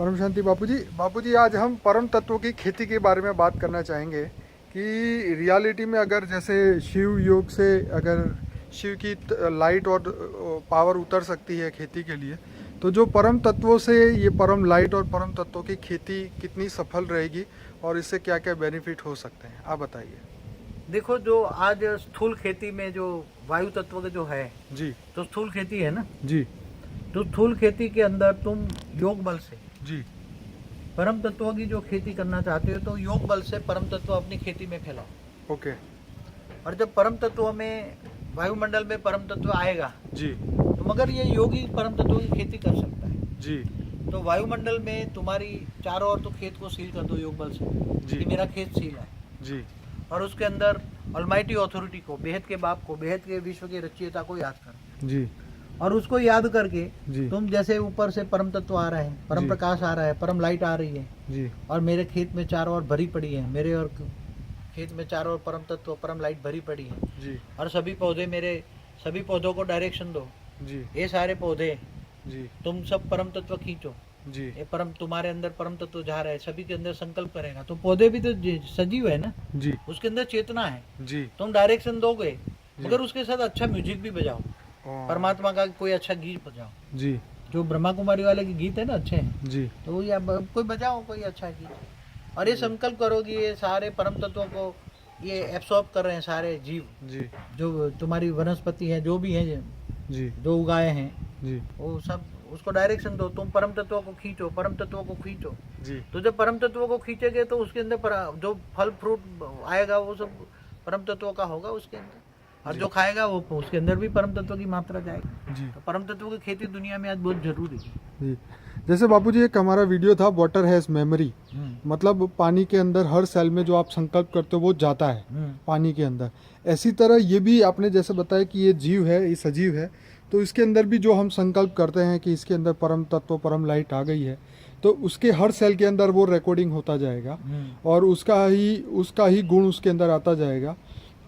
परम शांति बापूजी। बापूजी आज हम परम तत्वों की खेती के बारे में बात करना चाहेंगे कि रियलिटी में अगर जैसे शिव योग से अगर शिव की लाइट और पावर उतर सकती है खेती के लिए, तो जो परम तत्वों से ये परम लाइट और परम तत्वों की खेती कितनी सफल रहेगी और इससे क्या क्या बेनिफिट हो सकते हैं, आप बताइए। देखो, जो आज स्थूल खेती में जो वायु तत्व के जो है जी तो स्थूल खेती है ना। जी तो स्थूल खेती के अंदर तुम योग बल से जी परम तत्वों की जो खेती करना चाहते हो तो योग बल से परम तत्व अपनी खेती में फैलाओ। ओके और जब परम तत्व में वायुमंडल में परम तत्व आएगा जी तो मगर ये योगी परम तत्वों की खेती कर सकता है। जी तो वायुमंडल में तुम्हारी चारों ओर तो खेत को सील कर दो योग बल से जी कि मेरा खेत सील है। जी और उसके अंदर ऑलमाइटी अथॉरिटी को, बेहद के बाप को, बेहद के विश्व के रचयिता को याद करो। जी और उसको याद करके जी तुम जैसे ऊपर से परम तत्व आ रहे हैं, परम जी। प्रकाश आ रहा है, परम लाइट आ रही है जी और मेरे खेत में चारों ओर भरी पड़ी है, मेरे और खेत में चारों ओर परम तत्व परम लाइट भरी पड़ी है। जी और सभी पौधे, मेरे सभी पौधों को डायरेक्शन दो, जी ये सारे पौधे जी तुम सब परम तत्व खींचो, जी ये परम तुम्हारे अंदर परम तत्व जा रहा है, सभी के अंदर संकल्प करेगा। तो पौधे भी तो सजीव है ना, जी उसके अंदर चेतना है। जी तुम डायरेक्शन दोगे मगर उसके साथ अच्छा म्यूजिक भी बजाओ, परमात्मा का कोई अच्छा गीत बजाओ। जी जो ब्रह्मा कुमारी वाले के गीत है ना अच्छे हैं, जी तो या कोई बजाओ कोई अच्छा गीत। और ये संकल्प करो कि ये सारे परम तत्वों को ये एब्सॉर्ब कर रहे हैं सारे जीव, जी जो तुम्हारी वनस्पति है, जो भी है, जी जो उगाए हैं, जी वो सब उसको डायरेक्शन दो। तुम परम तत्वों को खींचो, परम तत्वों को खींचो। जी तो जब परम तत्वों को खींचेगे तो उसके अंदर जो फल फ्रूट आएगा वो सब परम तत्वों का होगा उसके अंदर। और जो खाएगा वो उसके अंदर भी परम तत्व की मात्रा जाएगी। जी तो परम तत्वों की खेती दुनिया में आज बहुत जरूरी है। जी। जैसे बापूजी एक हमारा वीडियो था, वाटर हैज़ मेमोरी, मतलब पानी के अंदर हर सेल में जो आप संकल्प करते हो वो जाता है पानी के अंदर। ऐसी तरह ये भी आपने जैसे बताया कि ये जीव है, ये सजीव है, तो इसके अंदर भी जो हम संकल्प करते हैं कि इसके अंदर परम तत्व परम लाइट आ गई है, तो उसके हर सेल के अंदर वो रिकॉर्डिंग होता जाएगा और उसका ही गुण उसके अंदर आता जाएगा।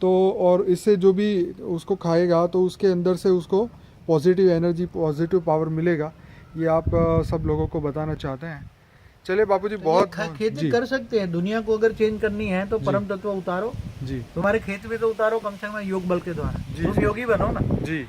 तो और इससे जो भी उसको खाएगा तो उसके अंदर से उसको पॉजिटिव एनर्जी, पॉजिटिव पावर मिलेगा। ये आप सब लोगों को बताना चाहते हैं। चलिए बापूजी, बहुत खेती कर सकते हैं। दुनिया को अगर चेंज करनी है तो परम तत्व उतारो जी, तुम्हारे खेत में, तो उतारो कम से कम योग बल के द्वारा। जी, तुम जी। योगी बनो ना। जी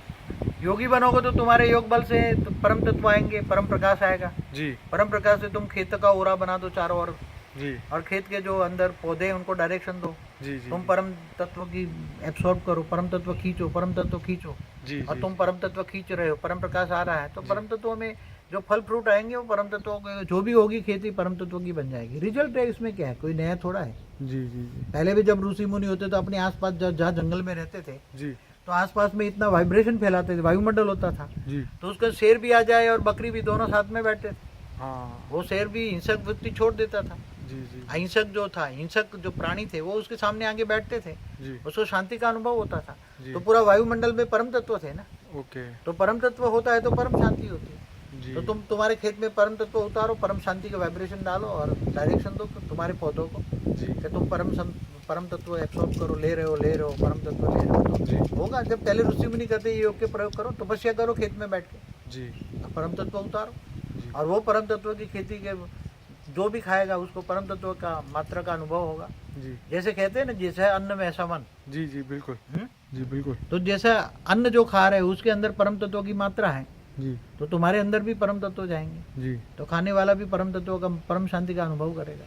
योगी बनोगे तो तुम्हारे योग बल से तो परम तत्व आएंगे, परम प्रकाश आएगा। जी परम प्रकाश से तुम खेत का ओरा बना दो चारों ओर, जी और खेत के जो अंदर पौधे हैं उनको डायरेक्शन दो। जी जी तुम परम तत्व की एब्सॉर्ब करो, परम तत्व खींचो, परम तत्व खींचो। जी और तुम परम तत्व खींच रहे हो, परम प्रकाश आ रहा है, तो परम तत्वों में जो फल फ्रूट आएंगे वो परम तत्वों के, जो भी होगी खेती परम तत्वों की बन जाएगी। रिजल्ट है, इसमें क्या है, कोई नया थोड़ा है। जी जी जी पहले भी जब ऋषि मुनि होते तो अपने आसपास जहाँ जंगल में रहते थे जी तो आसपास में इतना वाइब्रेशन फैलाते थे, वायुमंडल होता था, जी तो उसका शेर भी आ जाए और बकरी भी, दोनों साथ में बैठते थे। हाँ वो शेर भी हिंसक वृत्ति छोड़ देता था। जी जी अहिंसक जो था, हिंसक जो प्राणी थे वो उसके सामने आगे बैठते थे, जी उसको शांति का अनुभव होता था। जी। तो पूरा वायुमंडल में परम तत्व थे ना, ओके तो परम तत्व होता है तो परम शांति होती है। जी तो तुम तुम्हारे खेत में परम तत्व उतारो, परम शांति का वाइब्रेशन डालो और डायरेक्शन दो तुम्हारे पौधों को जी कि तुम परम तत्व एब्सॉर्ब करो, ले रहे हो परम तत्व ले रहे हो, जी तो होगा। जब पहले ऋषि मुनि करते ये योग के प्रयोग करो, तपस्या करो खेत में बैठ के, जी परम तत्व उतारो। जी और वो परम तत्व की खेती के जो भी खाएगा उसको परम तत्व का मात्रा का अनुभव होगा। जी जैसे कहते हैं ना, जैसे अन्न में ऐसा मन। जी जी बिल्कुल जी बिल्कुल तो जैसा अन्न जो खा रहे हो उसके अंदर परम तत्व की मात्रा है, जी तो तुम्हारे अंदर भी परम तत्व जाएंगे, जी तो खाने वाला भी परम तत्व का, परम शांति का अनुभव करेगा।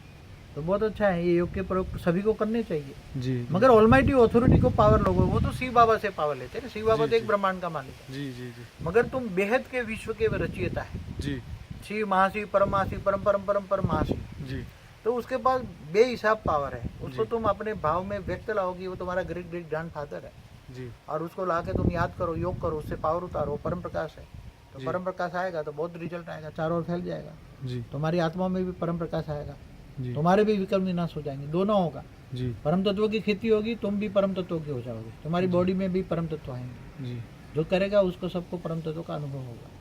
तो बहुत अच्छा है, ये योग के प्रयोग सभी को करने चाहिए। जी मगर ऑलमाइटी अथॉरिटी को पावर लोगो, वो तो शिव बाबा से पावर लेते हैं ना। शिव बाबा जी, तो एक जी। ब्रह्मांड का मालिक है, जी जी जी मगर तुम बेहद के विश्व के रचयिता है। जी शिव महाशिव, परम महाशिव, परम परम परम परम महाशिव। जी तो उसके पास बेहिसाब पावर है, उसको जी। तुम अपने भाव में व्यक्त लाओगी, वो तुम्हारा ग्रेट ग्रेट ग्रैंड फादर है। जी और उसको ला के तुम याद करो, योग करो, उससे पावर उतारो, परम प्रकाश है। तो जी। परम प्रकाश आएगा तो बहुत रिजल्ट आएगा, चारों ओर फैल जाएगा। जी तुम्हारी आत्मा में भी परम प्रकाश आएगा, जी तुम्हारे भी विकल्प विनाश हो जाएंगे, दोनों होगा। जी परम तत्वों की खेती होगी, तुम भी परम तत्वों की हो जाओगे, तुम्हारी बॉडी में भी परम तत्व आएंगे। जी जो करेगा उसको सबको परम तत्व का अनुभव होगा।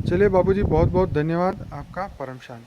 चलिए बाबूजी, बहुत बहुत धन्यवाद आपका। परम शांति।